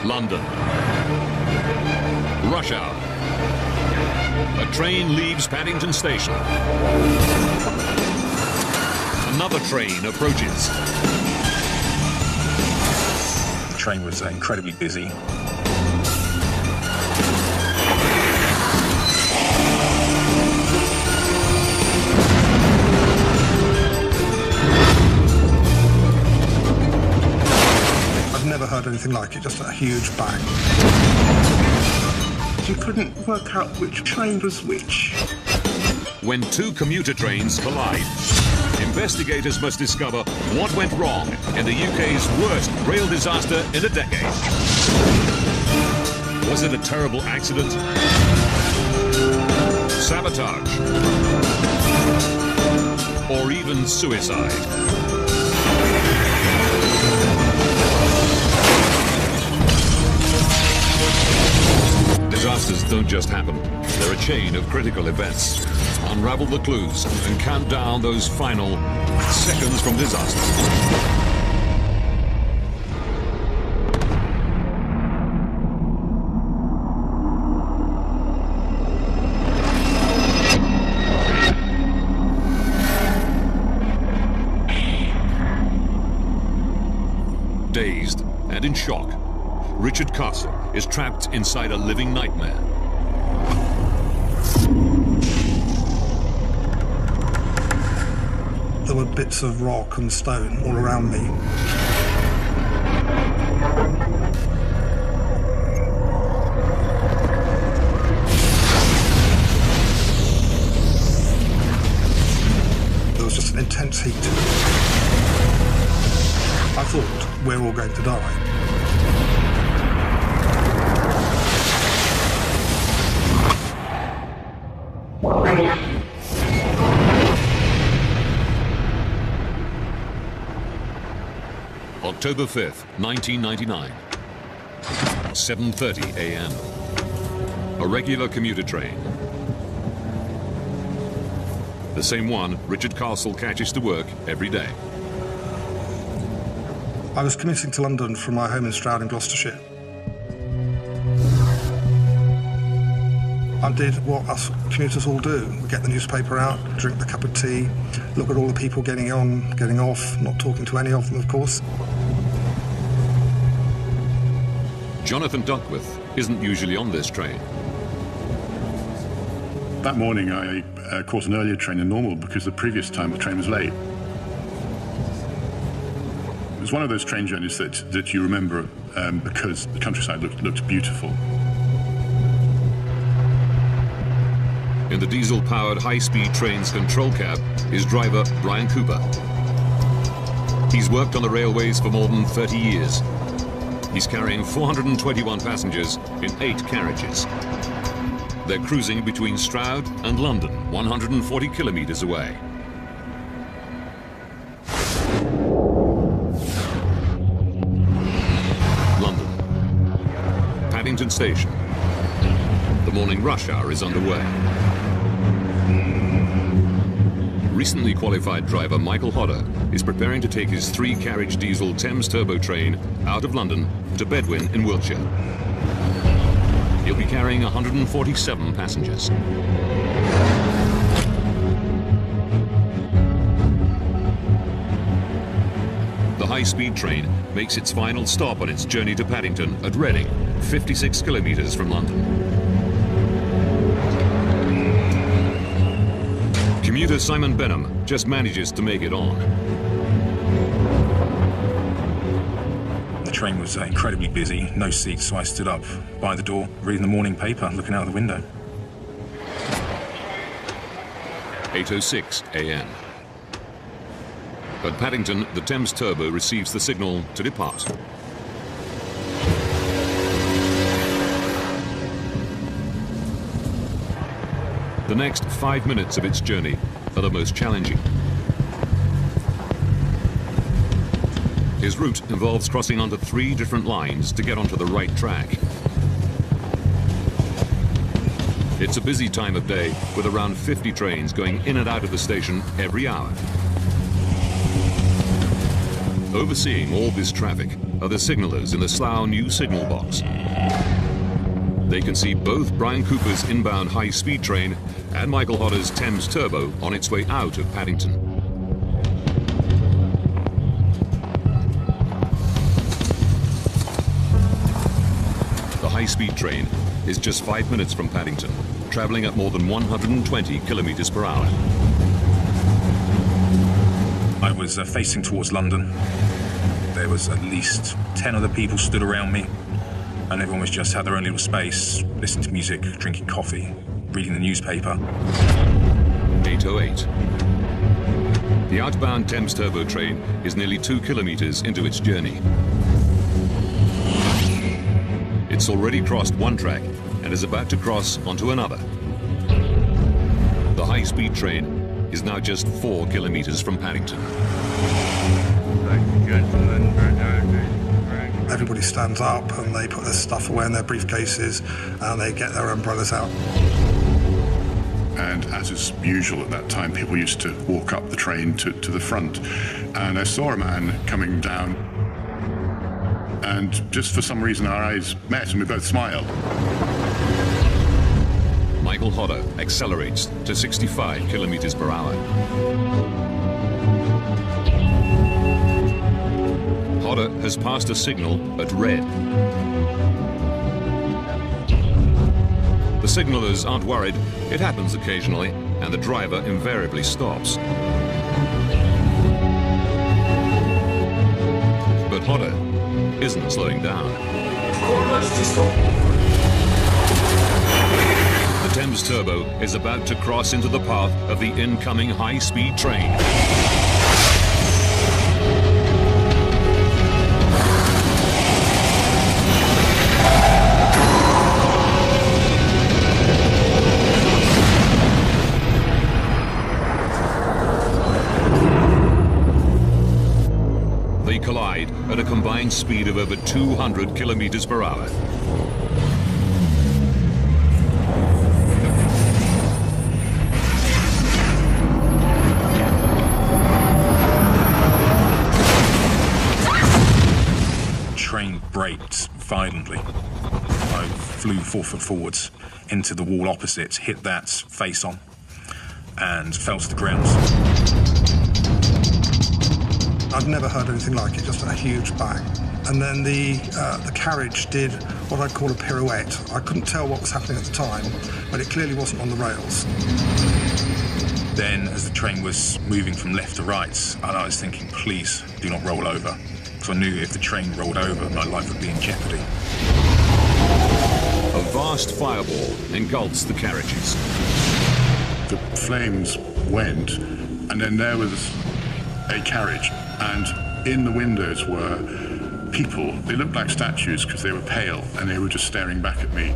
London. Rush hour. A train leaves Paddington Station. Another train approaches. The train was incredibly busy. I've never heard anything like it, just a huge bang. You couldn't work out which train was which. When two commuter trains collide, investigators must discover what went wrong in the UK's worst rail disaster in a decade. Was it a terrible accident? Sabotage? Or even suicide? Disasters don't just happen. They're a chain of critical events. Unravel the clues and count down those final seconds from disaster. Dazed and in shock, Richard Castle is trapped inside a living nightmare. There were bits of rock and stone all around me. There was just an intense heat. I thought, we're all going to die. October 5th, 1999, 7:30 a.m. A regular commuter train. The same one Richard Castle catches to work every day. I was commuting to London from my home in Stroud in Gloucestershire. I did what us commuters all do. We get the newspaper out, drink the cup of tea, look at all the people getting on, getting off, not talking to any of them, of course. Jonathan Duckworth isn't usually on this train. That morning I caught an earlier train than normal because the previous time the train was late. It was one of those train journeys that you remember because the countryside looked beautiful. In the diesel-powered high-speed train's control cab is driver Brian Cooper. He's worked on the railways for more than 30 years. He's carrying 421 passengers in 8 carriages. They're cruising between Stroud and London, 140 kilometers away. London. Paddington Station. The morning rush hour is underway. Recently qualified driver Michael Hodder is preparing to take his 3-carriage diesel Thames turbo train out of London to Bedwyn in Wiltshire. He'll be carrying 147 passengers. The high-speed train makes its final stop on its journey to Paddington at Reading, 56 kilometers from London. Commuter Simon Benham just manages to make it on. The train was incredibly busy, no seats, so I stood up by the door, reading the morning paper, looking out the window. 8:06 a.m. At Paddington, the Thames turbo receives the signal to depart. The next 5 minutes of its journey are the most challenging. His route involves crossing onto 3 different lines to get onto the right track. It's a busy time of day with around 50 trains going in and out of the station every hour. Overseeing all this traffic are the signallers in the Slough new signal box. They can see both Brian Cooper's inbound high-speed train and Michael Hodder's Thames Turbo on its way out of Paddington. The high-speed train is just 5 minutes from Paddington, travelling at more than 120 kilometres per hour. I was facing towards London. There was at least 10 other people stood around me, and everyone was just had their own little space, listening to music, drinking coffee, reading the newspaper. 8:08. The outbound Thames Turbo train is nearly 2 kilometres into its journey. It's already crossed one track and is about to cross onto another. The high-speed train is now just 4 kilometres from Paddington. Everybody stands up and they put their stuff away in their briefcases and they get their umbrellas out. And as is usual at that time, people used to walk up the train to the front. And I saw a man coming down, and just for some reason our eyes met and we both smiled. Michael Hodder accelerates to 65 kilometres per hour. Hodder has passed a signal at red. The signallers aren't worried. It happens occasionally, and the driver invariably stops. But Hodder isn't slowing down. The Thames Turbo is about to cross into the path of the incoming high-speed train. They collide at a combined speed of over 200 kilometers per hour. Train braked violently. I flew 4 foot forwards into the wall opposite, hit that face on, and fell to the ground. I've never heard anything like it, just a huge bang. And then the carriage did what I'd call a pirouette. I couldn't tell what was happening at the time, but it clearly wasn't on the rails. Then, as the train was moving from left to right, I was thinking, please do not roll over. Because I knew if the train rolled over, my life would be in jeopardy. A vast fireball engulfs the carriages. The flames went, and then there was a carriage, and in the windows were people. They looked like statues because they were pale, and they were just staring back at me.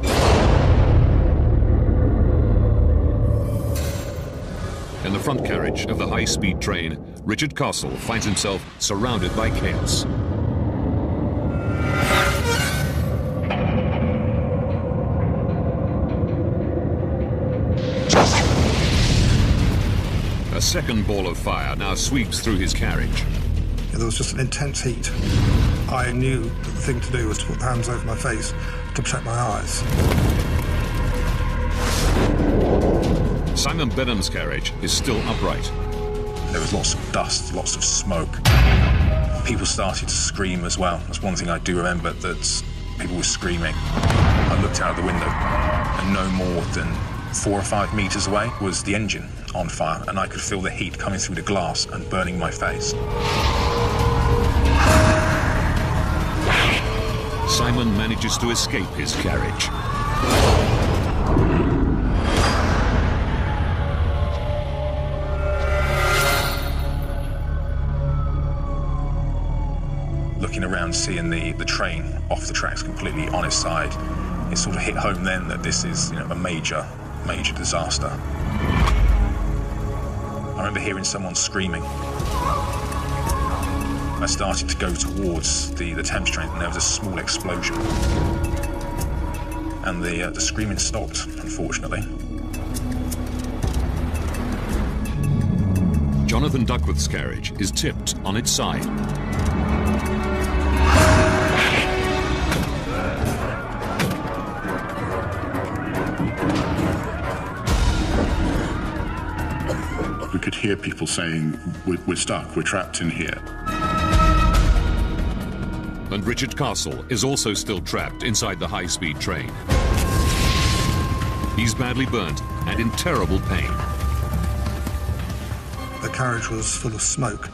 In the front carriage of the high-speed train, Richard Castle finds himself surrounded by chaos. A second ball of fire now sweeps through his carriage. There was just an intense heat. I knew that the thing to do was to put my hands over my face to protect my eyes. Simon Benham's carriage is still upright. There was lots of dust, lots of smoke. People started to scream as well. That's one thing I do remember, that people were screaming. I looked out the window, and no more than 4 or 5 meters away was the engine on fire, and I could feel the heat coming through the glass and burning my face. Simon manages to escape his carriage. Looking around, seeing the train off the tracks completely on its side, it sort of hit home then that this is, a major disaster. I remember hearing someone screaming. I started to go towards the Thames train, and there was a small explosion. And the screaming stopped, unfortunately. Jonathan Duckworth's carriage is tipped on its side. hear people saying, we're stuck, we're trapped in here. And Richard Castle is also still trapped inside the high-speed train. He's badly burnt and in terrible pain. The carriage was full of smoke,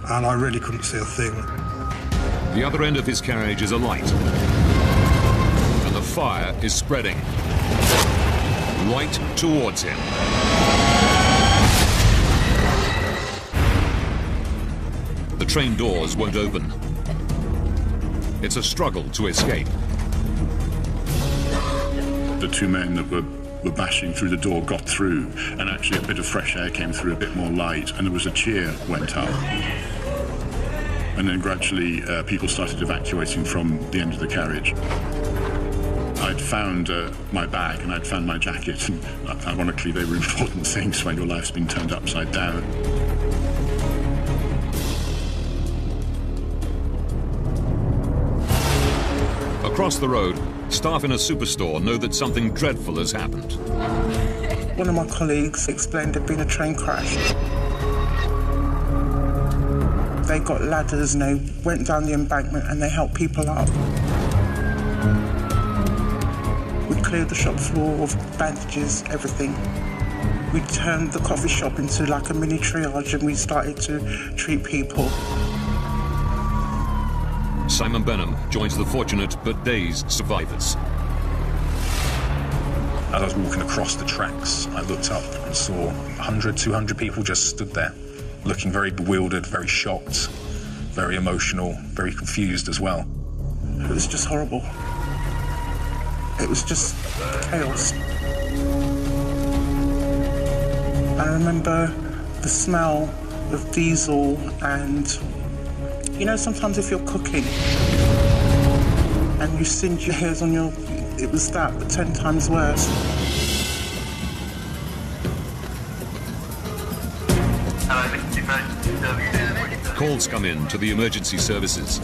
and I really couldn't see a thing. The other end of his carriage is alight, and the fire is spreading right towards him. The train doors won't open. It's a struggle to escape. The two men that were bashing through the door got through, and actually a bit of fresh air came through, a bit more light, and there was a cheer went up. And then gradually people started evacuating from the end of the carriage. I'd found my bag and I'd found my jacket, and ironically they were important things when your life's been turned upside down. Across the road, staff in a superstore know that something dreadful has happened. One of my colleagues explained there'd been a train crash. They got ladders and they went down the embankment and they helped people up. We cleared the shop floor of bandages, everything. We turned the coffee shop into like a mini triage and we started to treat people. Simon Benham joins the fortunate but dazed survivors. As I was walking across the tracks, I looked up and saw 100, 200 people just stood there, looking very bewildered, very shocked, very emotional, very confused as well. It was just horrible. It was just chaos. I remember the smell of diesel and, you know, sometimes if you're cooking and you singe your hairs on your, it was that, but 10 times worse. Calls come in to the emergency services.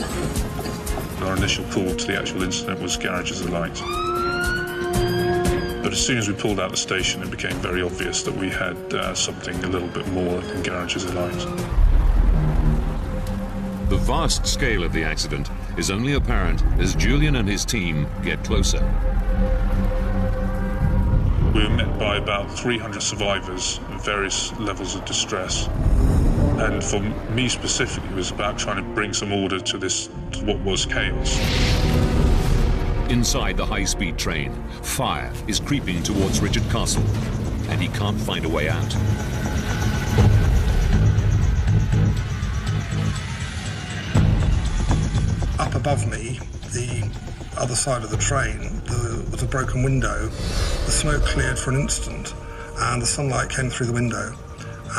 Our initial call to the actual incident was garages alight. But as soon as we pulled out the station, it became very obvious that we had something a little bit more than garages alight. The vast scale of the accident is only apparent as Julian and his team get closer. We were met by about 300 survivors of various levels of distress. And for me specifically, it was about trying to bring some order to what was chaos. Inside the high-speed train, fire is creeping towards Richard Castle, and he can't find a way out. Up above me, the other side of the train, there was a broken window. The smoke cleared for an instant, and the sunlight came through the window.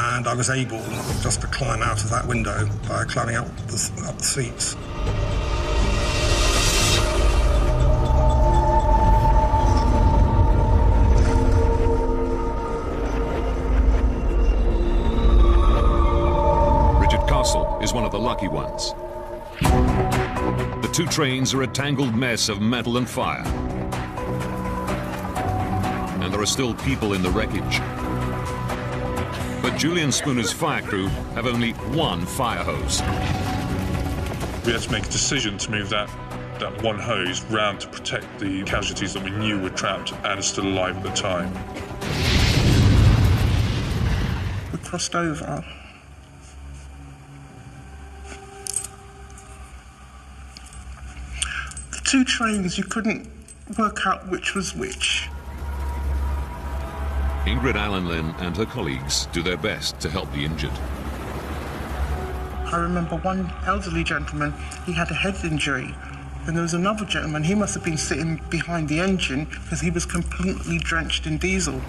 And I was able just to climb out of that window by climbing up the seats. Richard Castle is one of the lucky ones. The two trains are a tangled mess of metal and fire. And there are still people in the wreckage. But Julian Spooner's fire crew have only one fire hose. We had to make a decision to move that one hose round to protect the casualties that we knew were trapped and still alive at the time. We crossed over. The two trains, you couldn't work out which was which. Ingrid Allen-Lynn and her colleagues do their best to help the injured. I remember one elderly gentleman, he had a head injury. And there was another gentleman, he must have been sitting behind the engine because he was completely drenched in diesel.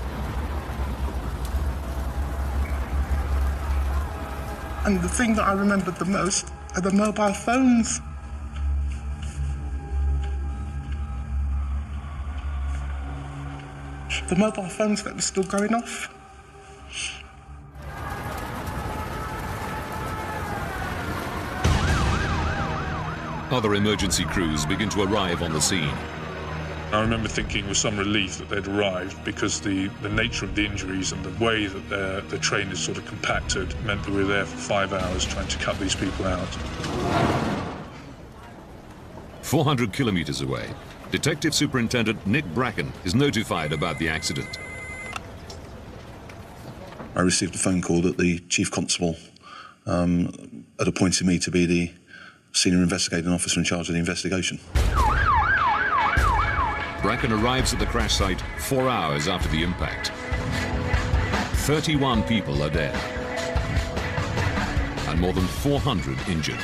And the thing that I remembered the most are the mobile phones. The mobile phones that were still going off. Other emergency crews begin to arrive on the scene. I remember thinking with some relief that they'd arrived, because the nature of the injuries and the way that the train is sort of compacted meant that we were there for 5 hours trying to cut these people out. 400 kilometers away, Detective Superintendent Nick Bracken is notified about the accident. I received a phone call that the Chief Constable had appointed me to be the Senior Investigating Officer in charge of the investigation. Bracken arrives at the crash site 4 hours after the impact. 31 people are dead and more than 400 injured.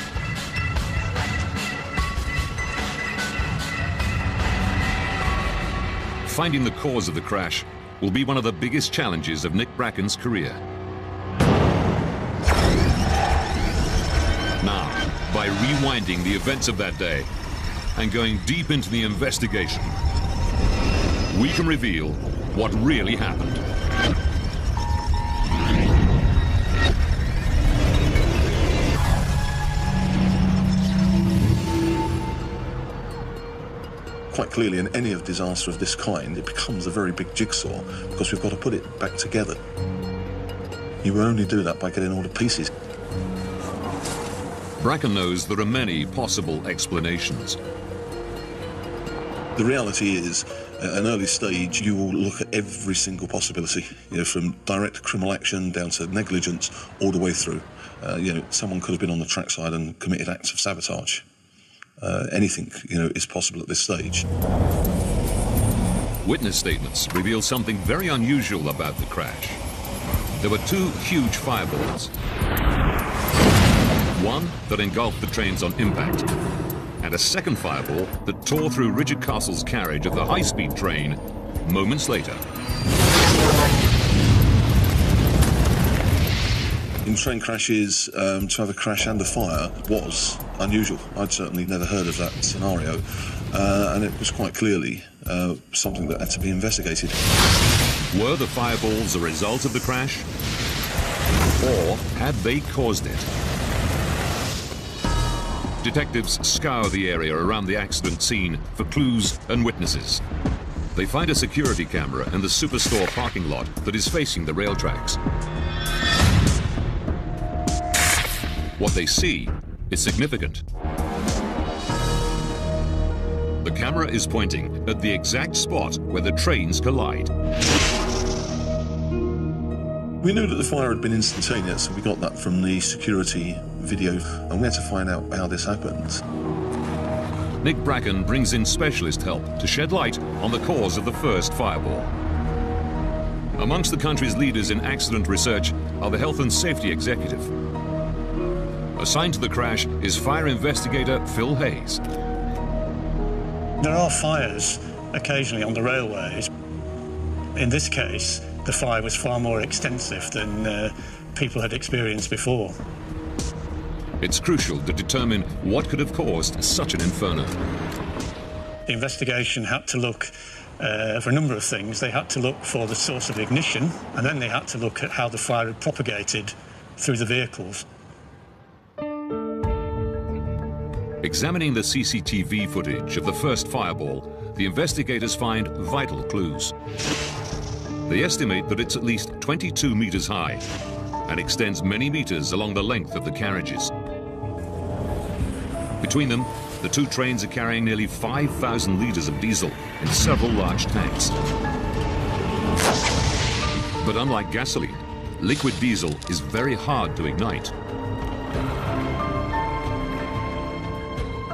Finding the cause of the crash will be one of the biggest challenges of Nick Bracken's career. Now, by rewinding the events of that day and going deep into the investigation, we can reveal what really happened. Quite clearly, in any disaster of this kind, it becomes a very big jigsaw because we've got to put it back together. You will only do that by getting all the pieces. Bracken knows there are many possible explanations. The reality is, at an early stage, you will look at every single possibility, from direct criminal action down to negligence, all the way through. Someone could have been on the trackside and committed acts of sabotage. Anything, is possible at this stage. Witness statements reveal something very unusual about the crash. There were two huge fireballs. One that engulfed the trains on impact, and a second fireball that tore through Richard Castle's carriage of the high-speed train moments later. In train crashes, to have a crash and a fire was unusual. I'd certainly never heard of that scenario, and it was quite clearly something that had to be investigated. Were the fireballs a result of the crash, or had they caused it? Detectives scour the area around the accident scene for clues and witnesses. They find a security camera in the superstore parking lot that is facing the rail tracks. What they see is significant. The camera is pointing at the exact spot where the trains collide. We knew that the fire had been instantaneous, so we got that from the security video, and we had to find out how this happened. Nick Bracken brings in specialist help to shed light on the cause of the first fireball. Amongst the country's leaders in accident research are the Health and Safety Executive. Assigned to the crash is fire investigator Phil Hayes. There are fires occasionally on the railways. In this case, the fire was far more extensive than people had experienced before. It's crucial to determine what could have caused such an inferno. The investigation had to look for a number of things. They had to look for the source of ignition, and then they had to look at how the fire had propagated through the vehicles. Examining the CCTV footage of the first fireball, the investigators find vital clues. They estimate that it's at least 22 meters high and extends many meters along the length of the carriages. Between them, the two trains are carrying nearly 5,000 liters of diesel in several large tanks. But unlike gasoline, liquid diesel is very hard to ignite.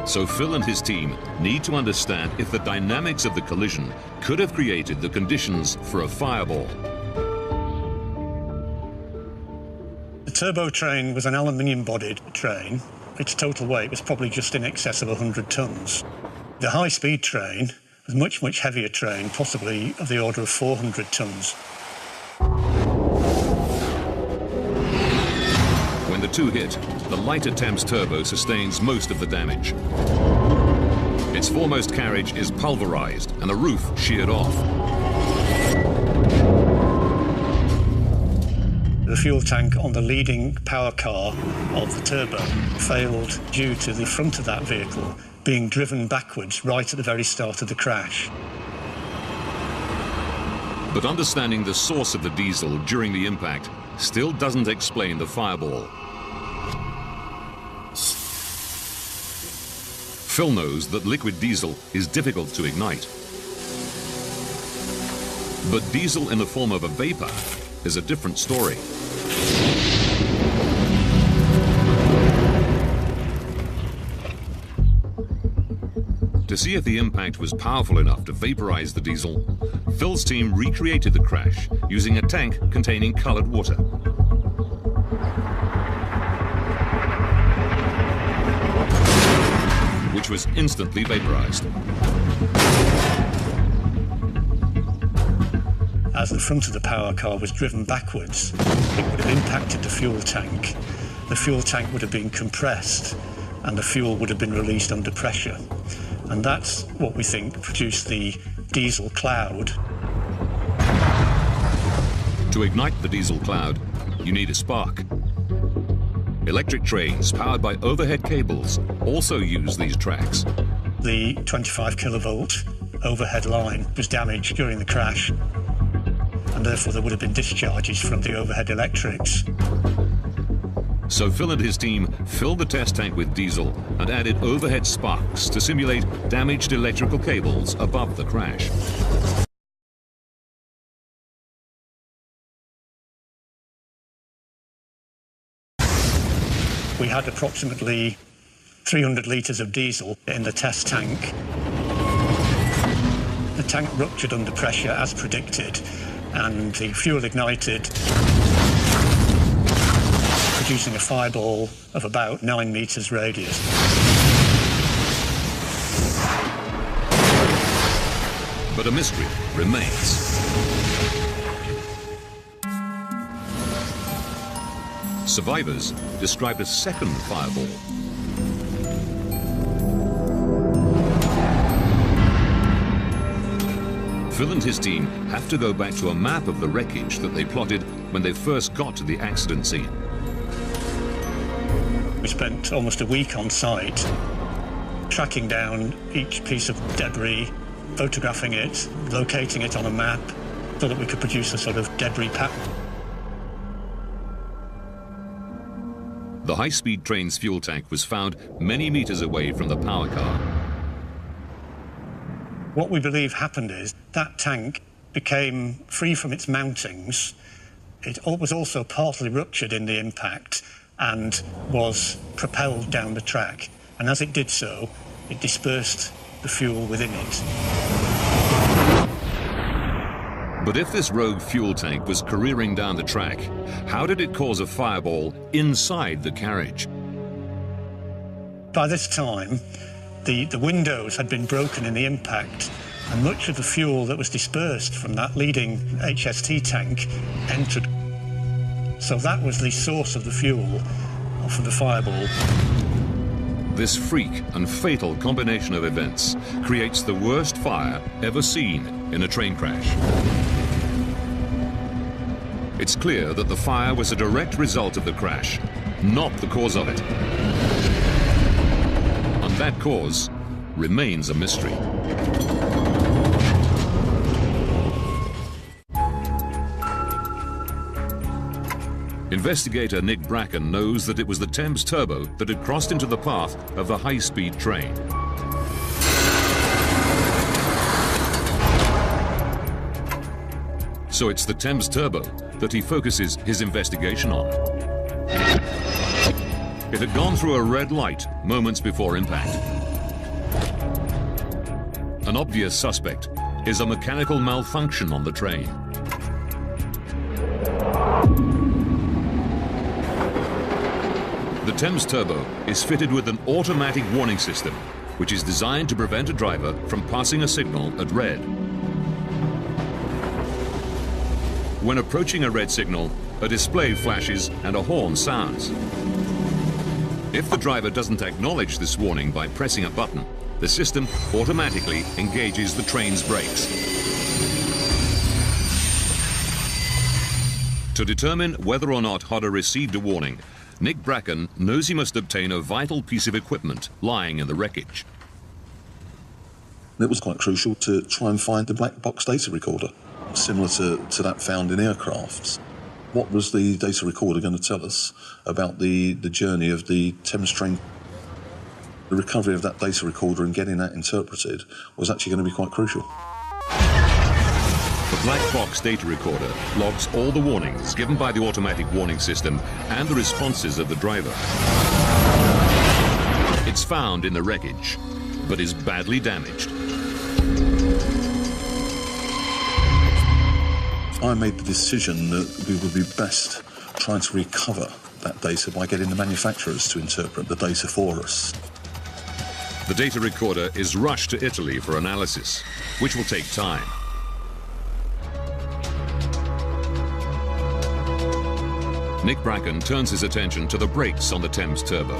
So Phil and his team need to understand if the dynamics of the collision could have created the conditions for a fireball. The turbo train was an aluminium-bodied train. Its total weight was probably just in excess of 100 tons. The high-speed train was a much, much heavier train, possibly of the order of 400 tons. When the two hit, the lighter Thames turbo sustains most of the damage. Its foremost carriage is pulverized and the roof sheared off. The fuel tank on the leading power car of the turbo failed due to the front of that vehicle being driven backwards right at the very start of the crash. But understanding the source of the diesel during the impact still doesn't explain the fireball. Phil knows that liquid diesel is difficult to ignite. But diesel in the form of a vapor is a different story. To see if the impact was powerful enough to vaporize the diesel, Phil's team recreated the crash using a tank containing colored water. Which was instantly vaporized. As the front of the power car was driven backwards, it would have impacted the fuel tank. The fuel tank would have been compressed and the fuel would have been released under pressure. And that's what we think produced the diesel cloud. To ignite the diesel cloud, you need a spark. Electric trains powered by overhead cables also use these tracks. The 25 kilovolt overhead line was damaged during the crash, and therefore there would have been discharges from the overhead electrics. So Phil and his team filled the test tank with diesel and added overhead sparks to simulate damaged electrical cables above the crash. We had approximately 300 litres of diesel in the test tank. The tank ruptured under pressure as predicted, and the fuel ignited, producing a fireball of about 9 metres radius. But a mystery remains. Survivors described a second fireball. Phil and his team have to go back to a map of the wreckage that they plotted when they first got to the accident scene. We spent almost a week on site, tracking down each piece of debris, photographing it, locating it on a map, so that we could produce a sort of debris pattern. The high-speed train's fuel tank was found many meters away from the power car. What we believe happened is that tank became free from its mountings. It was also partly ruptured in the impact and was propelled down the track. And as it did so, it dispersed the fuel within it. But if this rogue fuel tank was careering down the track, how did it cause a fireball inside the carriage? By this time, the windows had been broken in the impact, and much of the fuel that was dispersed from that leading HST tank entered. So that was the source of the fuel for the fireball. This freak and fatal combination of events creates the worst fire ever seen in a train crash. It's clear that the fire was a direct result of the crash, not the cause of it. And that cause remains a mystery. Investigator Nick Bracken knows that it was the Thames Turbo that had crossed into the path of the high-speed train. So it's the Thames Turbo that he focuses his investigation on. It had gone through a red light moments before impact. An obvious suspect is a mechanical malfunction on the train. The Thames Turbo is fitted with an automatic warning system, which is designed to prevent a driver from passing a signal at red. When approaching a red signal, a display flashes and a horn sounds. If the driver doesn't acknowledge this warning by pressing a button, the system automatically engages the train's brakes. To determine whether or not Hodder received a warning, Nick Bracken knows he must obtain a vital piece of equipment lying in the wreckage. It was quite crucial to try and find the black box data recorder. similar to that found in aircrafts. What was the data recorder going to tell us about the journey of the Thames train? The recovery of that data recorder and getting that interpreted was actually going to be quite crucial. The black box data recorder logs all the warnings given by the automatic warning system and the responses of the driver. It's found in the wreckage, but is badly damaged. I made the decision that we would be best trying to recover that data by getting the manufacturers to interpret the data for us. The data recorder is rushed to Italy for analysis, which will take time. Nick Bracken turns his attention to the brakes on the Thames turbo.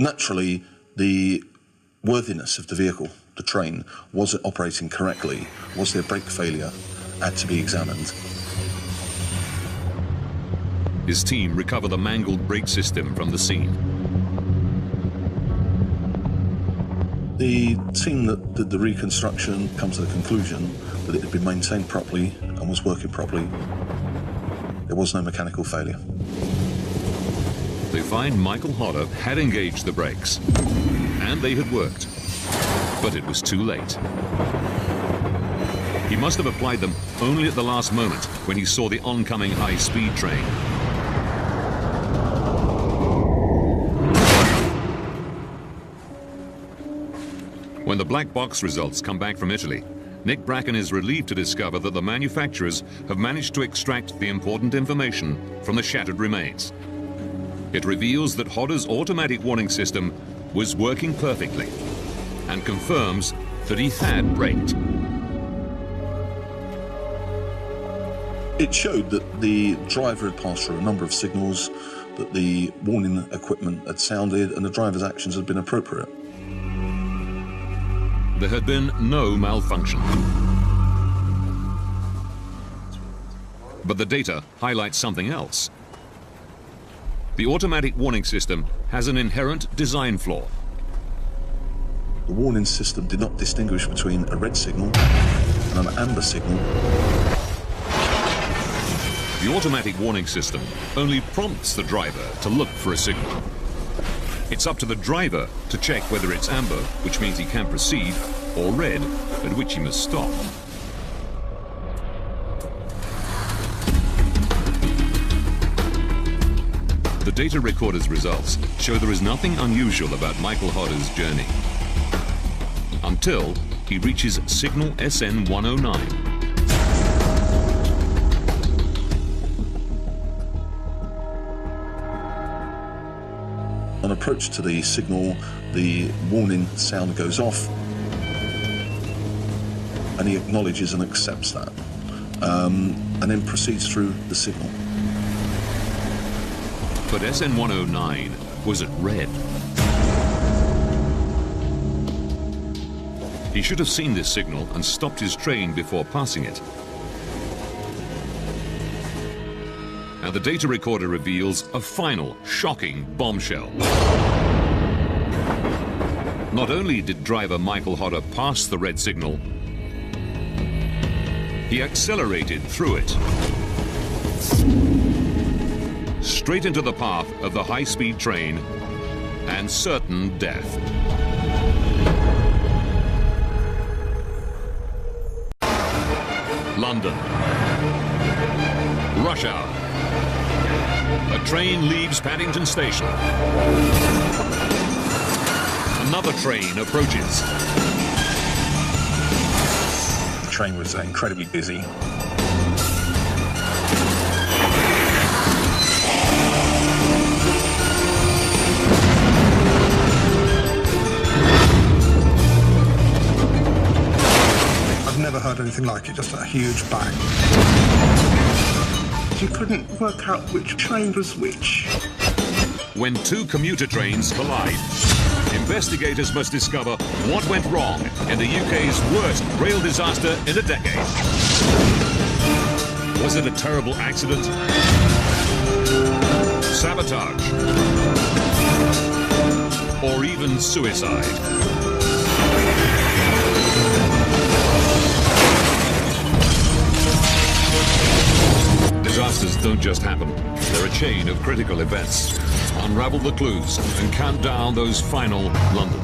Naturally, the worthiness of the vehicle, the train, was it operating correctly? Was there brake failure? Had to be examined. His team recover the mangled brake system from the scene. The team that did the reconstruction come to the conclusion that it had been maintained properly and was working properly. There was no mechanical failure. They find Michael Hodder had engaged the brakes, and they had worked, but it was too late. He must have applied them only at the last moment when he saw the oncoming high-speed train. When the black box results come back from Italy, Nick Bracken is relieved to discover that the manufacturers have managed to extract the important information from the shattered remains. It reveals that Hodder's automatic warning system was working perfectly and confirms that he had braked. It showed that the driver had passed through a number of signals, that the warning equipment had sounded, and the driver's actions had been appropriate. There had been no malfunction. But the data highlights something else. The automatic warning system has an inherent design flaw. The warning system did not distinguish between a red signal and an amber signal. The automatic warning system only prompts the driver to look for a signal. It's up to the driver to check whether it's amber, which means he can proceed, or red, at which he must stop. The data recorder's results show there is nothing unusual about Michael Hodder's journey, until he reaches signal SN 109. On approach to the signal, the warning sound goes off, and he acknowledges and accepts that, and then proceeds through the signal. But SN 109 was at red. He should have seen this signal and stopped his train before passing it. And the data recorder reveals a final, shocking bombshell. Not only did driver Michael Hodder pass the red signal, he accelerated through it, straight into the path of the high-speed train and certain death. London. Rush hour. A train leaves Paddington Station. Another train approaches. The train was incredibly busy. I've never heard anything like it, just a huge bang. You couldn't work out which train was which. When two commuter trains collide, investigators must discover what went wrong in the UK's worst rail disaster in a decade. Was it a terrible accident? Sabotage? or even suicide. Disasters don't just happen. They're a chain of critical events. Unravel the clues and count down those final London.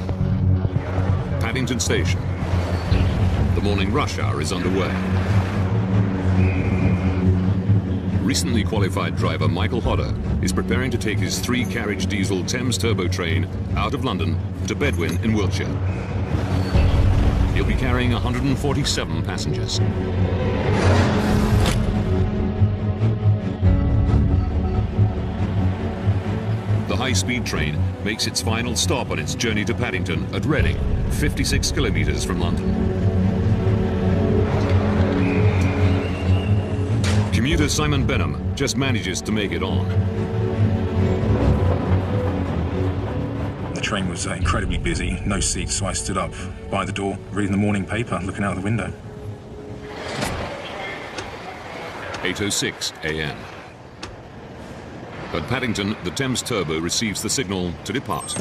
Paddington Station. The morning rush hour is underway. Recently qualified driver Michael Hodder is preparing to take his 3-carriage diesel Thames turbo train out of London to Bedwyn in Wiltshire. He'll be carrying 147 passengers. The high-speed train makes its final stop on its journey to Paddington at Reading, 56 kilometres from London. Commuter Simon Benham just manages to make it on. The train was incredibly busy, no seats, so I stood up by the door, reading the morning paper, looking out the window. 8:06 a.m. At Paddington, the Thames turbo receives the signal to depart.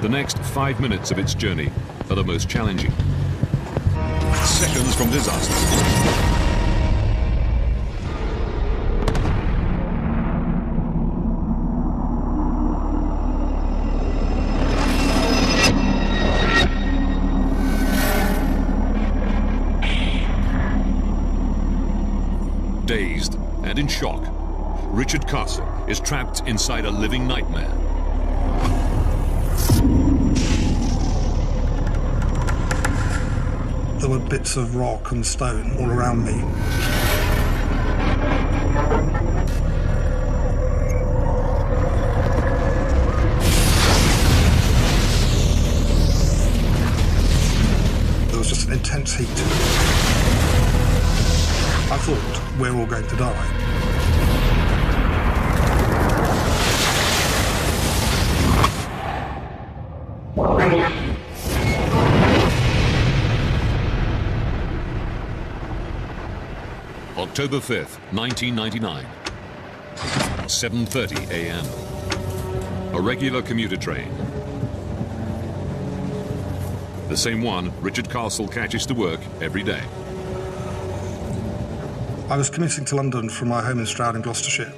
The next 5 minutes of its journey are the most challenging. Seconds from disaster. Dazed and in shock, Richard Castle is trapped inside a living nightmare. There were bits of rock and stone all around me. There was just an intense heat. I thought, we're all going to die. October 5th, 1999. 7:30 a.m. A regular commuter train. The same one Richard Castle catches to work every day. I was commuting to London from my home in Stroud in Gloucestershire.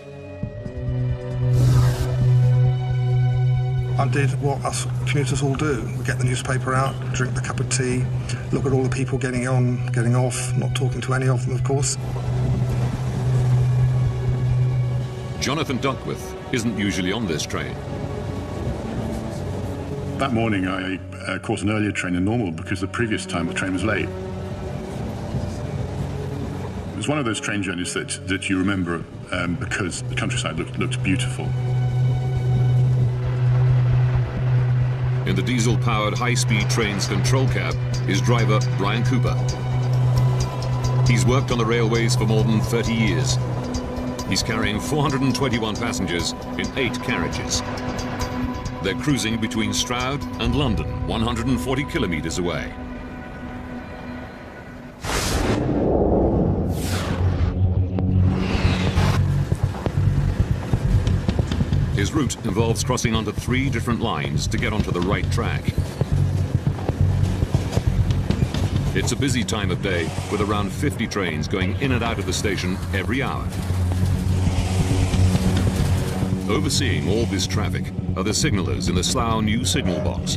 I did what us commuters all do. We get the newspaper out, drink the cup of tea, look at all the people getting on, getting off, not talking to any of them, of course. Jonathan Duckworth isn't usually on this train. That morning I caught an earlier train than normal because the previous time the train was late. It was one of those train journeys that you remember because the countryside looked beautiful. In the diesel-powered high-speed train's control cab is driver Brian Cooper. He's worked on the railways for more than 30 years. He's carrying 421 passengers in 8 carriages. They're cruising between Stroud and London, 140 kilometres away. His route involves crossing onto 3 different lines to get onto the right track. It's a busy time of day with around 50 trains going in and out of the station every hour. Overseeing all this traffic are the signallers in the Slough New Signal Box.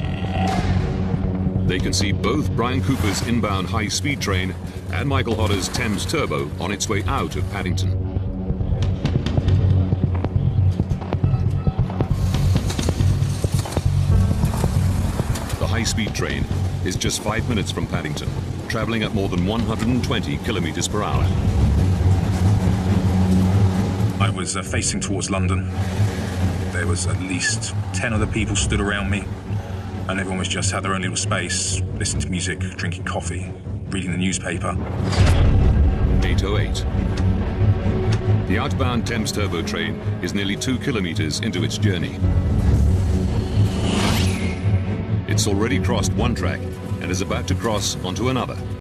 They can see both Brian Cooper's inbound high-speed train and Michael Hodder's Thames turbo on its way out of Paddington. The high-speed train is just 5 minutes from Paddington, travelling at more than 120 kilometres per hour. I was facing towards London. There was at least 10 other people stood around me, and everyone was just had their own little space, listening to music, drinking coffee, reading the newspaper. 8:08. The outbound Thames turbo train is nearly 2 kilometres into its journey. It's already crossed one track and is about to cross onto another.